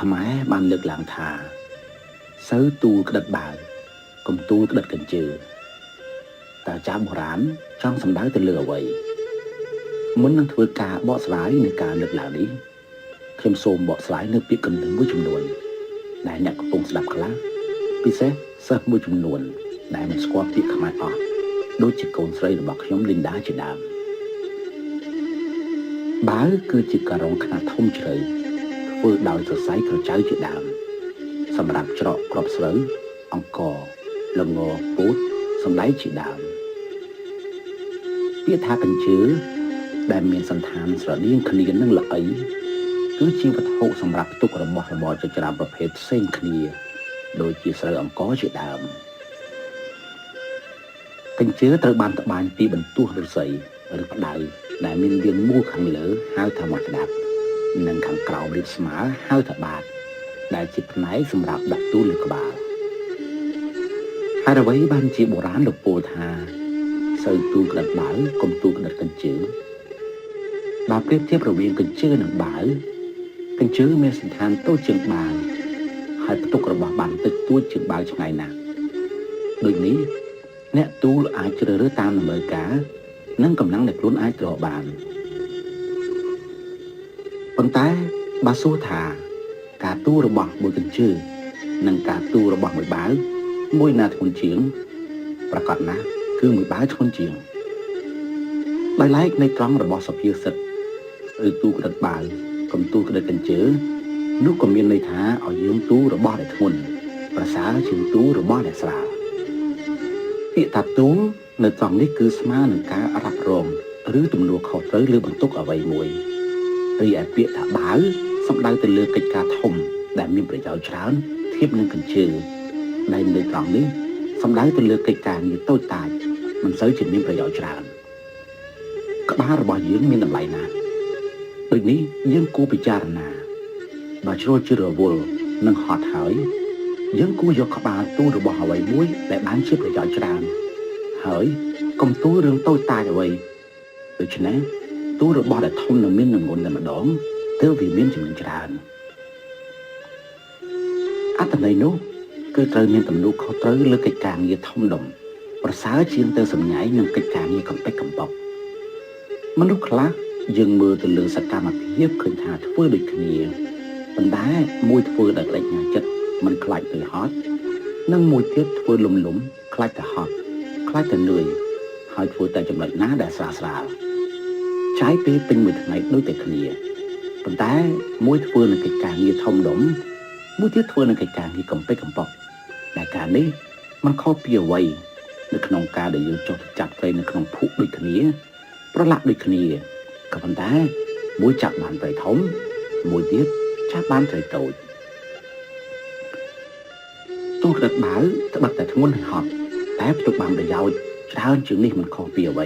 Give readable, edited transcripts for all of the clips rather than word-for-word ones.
ខ្មែរបានលើកឡើងថាសូវទូលក្តិតបាវកុំទូលក្តិតកញ្ជើតើចាស់បុរាណចង់សំដៅទៅលើអ្វីមុននឹងធ្វើការបកស្រាយនៃការលើកឡើងនេះខ្ញុំសូមបកស្រាយនៅពាក្យគន្លឹះមួយចំនួនដែលអ្នកកំពុងស្ដាប់ខ្លះពិសេសសិស្សមួយចំនួនដែលមិនស្គាល់ពាក្យខ្មែរអស់ដូចជាកូនស្រីរបស់ខ្ញុំលីនដាជាដើមបាវគឺជាការ៉ុងខ្នាតធំជ្រៅធ្វើដោយសរសៃក្រចៅជាដើមសម្រាប់ច្រកគ្រាប់ស្រូវអង្ករល្ងពោតសណ្តែកជាដើមពាក្យថាកញ្ជើដែលមានសន្តានស្រដៀងគ្នានឹងល្អីគឺជាវត្ថុសម្រាប់ផ្ទុករបស់របរជាច្រើនប្រភេទផ្សេងគ្នាដូចជាស្រូវអង្ករជាដើមកញ្ជើត្រូវបានត្បាញពីបន្ទោះឫស្សីឬផ្ដៅដែលមានរាងមូលខាងលើហៅថាមាត់ក្តាប់និងខាងក្រោមរាបស្មើហៅថាបាតដែលជាផ្នែកសម្រាប់ដាក់ទូលលើក្បាលហើយអ្វីបានជាបុរាណលោកពោលថាសូវទូលក្តិតបាវកុំទូលក្តិតកញ្ជើបើប្រៀបធៀបរវាងកញ្ជើនិងបាវកញ្ជើមានសន្តានតូចជាងបាវហើយផ្ទុករបស់បានតិចតួចជាងបាវឆ្ងាយណាស់ដូចនេះអ្នកទូលអាចជ្រើសរើសតាមតម្រូវការនិងកម្លាំងដែលខ្លួនអាចរកបានប៉ុន្តែបើសួរថាការទូលរបស់មួយកញ្ជើនិងការទូលរបស់មួយបាវមួយណាធ្ងន់ជាងប្រកបណាស់គឺមួយបាវធ្ងន់ជាងដោយឡែកនៃត្រង់របស់សុភាសិតឬទូលក្តិតបាវកុំទូលក្តិតកញ្ជើនោះក៏មានន័យថាឲ្យយើងទូលរបស់ដែលធ្ងន់ប្រសើរជាងទូលរបស់ដែលស្រាលពាក្យថាទូលនៅត្រង់នេះគឺស្មើនឹងការរ៉ាប់រងឬទំនួលខុសត្រូវលើបន្ទុកអ្វីមួយរីឯពាក្យថាបាវសំដៅទៅលើកិច្ចការធំដែលមានប្រយោជន៍ច្រើនធៀបនឹងកញ្ជើដែលនៅត្រង់នេះសំដៅទៅលើកិច្ចការងារតូចតាចមិនសូវជាមានប្រយោជន៍ច្រើនក្បាលរបស់យើងមានតម្លៃណាស់ដូចនេះយើងគួរពិចារណាបើជ្រុលជ្រវល់និងហត់ហើយយើងគួរយកក្បាលទូលរបស់អ្វីមួយដែលបានជាប្រយោជន៍ច្រើនហើយកុំទូលរឿងតូចតាចអ្វីដូច្នេះទូលរបស់ដែលធំនិងមានងន់តែម្ដងទើបវាមានចំណេញច្រើនអត្ថន័យនោះគឺត្រូវមានទំនួលខុសត្រូវលើកិច្ចការងារធំដុំប្រសើរជាងទៅសម្ញៃនឹងកិច្ចការងារកំពេចកំប៉ុកមនុស្សខ្លះយើងមើលទៅលើសកម្មភាពឃើញថាធ្វើដូចគ្នាប៉ុន្តែមួយធ្វើដោយក្តេចញ៉ាចិត្តមិនខ្លាចទៅហត់និងមួយទៀតធ្វើលំខ្លាចទៅហត់ខ្លាចទៅនឿយហើយធ្វើតែចំណុចណាដែលស្រាលស្រាលចាយពេលពេញមួយថ្ងៃដូចតែគ្នាប៉ុន្តែមួយធ្វើនឹងកិច្ចការងារធំដុំមួយទៀតធ្វើនឹងកិច្ចការងារកំពេចកំប៉ុកដែលការនេះมันខុសពីអ្វីនៅក្នុងការដែលយើងចុះទៅចាប់ត្រីនៅក្នុងភក់ដូចគ្នាប្រឡាក់ដូចគ្នាក៏ប៉ុន្តែមួយចាប់បានត្រីធំមួយទៀតចាប់បានត្រីតូចទូលក្តិតបាវត្បិតតែធ្ងន់ហើយហត់តែផ្ទុកបានប្រយោជន៍ច្រើនជាងនេះមិនខុសពីអ្វី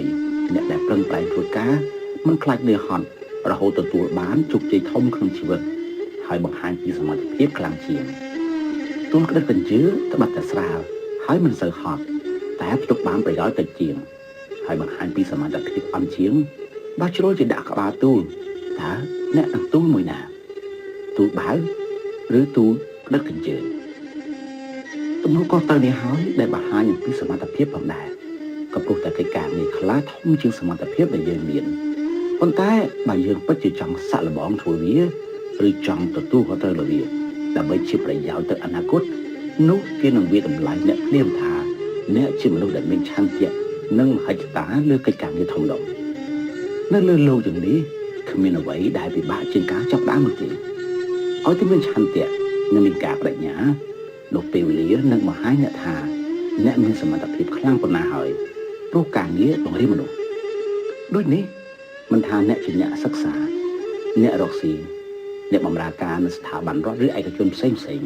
អ្នកដែលប្រឹងប្រែងធ្វើការមិនខ្លាចនឿយហត់រហូតទទួលបានជោគជ័យធំក្នុងជីវិតហើយបង្ហាញពីសមត្ថភាពខ្លាំងជាងទូលក្តិតកញ្ជើត្បិតតែស្រាលហើយមិនសូវហត់តែផ្ទុកបានប្រយោជន៍តិចជាងហើយបង្ហាញពីសមត្ថភាពអន់ជាងបើជ្រុលជាដាក់ក្បាលទូលតើអ្នកនឹងទូលមួយណាទូលបាវឬទូលក្តិតកញ្ជើទំនួលខុសត្រូវនេះហើយដែលបង្ហាញអំពីសមត្ថភាពផងដែរក៏ព្រោះតែកិច្ចការងារខ្លះធំជាងសមត្ថភាពដែលយើងមានប៉ុន្តែបើយើងពិតជាចង់សាក់លបងធ្វើវាឬចង់ទទួលខុសត្រូវលើវាដើម្បីជាប្រយោជន៍ទៅអនាគតនោះគេនឹងវាតម្លៃអ្នកភ្លាមថាអ្នកជាមនុស្សដែលមានឆន្ទៈនិងមហិច្ឆតាលើកិច្ចការងារធំដុំនៅលើលោកយ៉ាងនេះគ្មានអ្វីដែលពិបាកជាងការចាប់ផ្ដើមនោះទេឲ្យតែមានឆន្ទៈនិងមានការបដិញ្ញានោះពេលវេលានឹងបង្ហាញអ្នកថាអ្នកមានសមត្ថភាពខ្លាំងប៉ុណ្ណាហើយព្រោះការងារបង្រៀនមនុស្សដូចនេះមិនថាអ្នកជាអ្នកសិក្សាអ្នករកស៊ីអ្នកបម្រើការនៅស្ថាប័នរដ្ឋឬឯកជនផ្សេង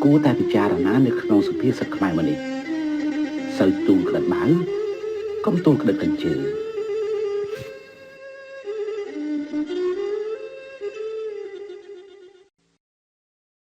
គួរតែពិចារណានៅក្នុងសុភាសិតខ្មែរមួយនេះសូវទូលក្តិតបាវកុំទូលក្តិតកញ្ជើ